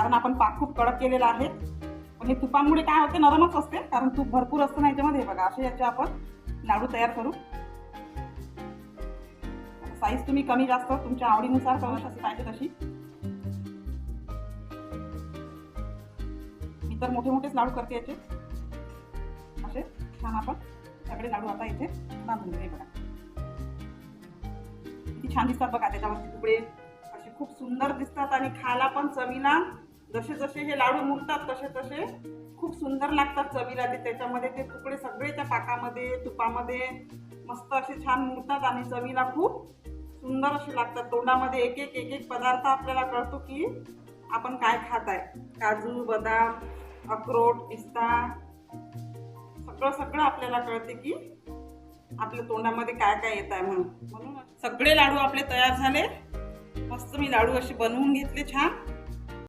कारण आपण पाक खूप कडक केलेला आहे. पण हे तुपामुळे काय होते, नरमच असते कारण तूप भरपूर असतं ना याच्यामध्ये. बघा असे याचे आपण लाडू तयार करू. साईज तुम्ही कमी जास्त तुमच्या आवडीनुसार करू शकता, पाहिजे तशी. मी तर मोठे मोठेच लाडू करते याचे. असे छान आपण सगळे लाडू आता इथे बांधून घे. बघा किती छान दिसतात बघा, त्याच्यावरचे तुकडे असे खूप सुंदर दिसतात आणि खायला पण चवीला जसे जसे हे लाडू मुरतात तसे तसे खूप सुंदर लागतात चवीला. ते त्याच्यामध्ये ते तुकडे सगळे त्या पाकामध्ये तुपामध्ये मस्त असे छान मुरतात आणि चवीला खूप सुंदर असे लागतात. तोंडामध्ये एक एक एक एक पदार्थ आपल्याला कळतो की आपण काय खात आहे. काजू, बदाम, अक्रोड, पिस्ता सगळं सगळं आपल्याला कळते की आपल्या तोंडामध्ये काय काय येत आहे. म्हणून सगळे लाडू आपले तयार झाले. मस्त मी लाडू असे बनवून घेतले छान.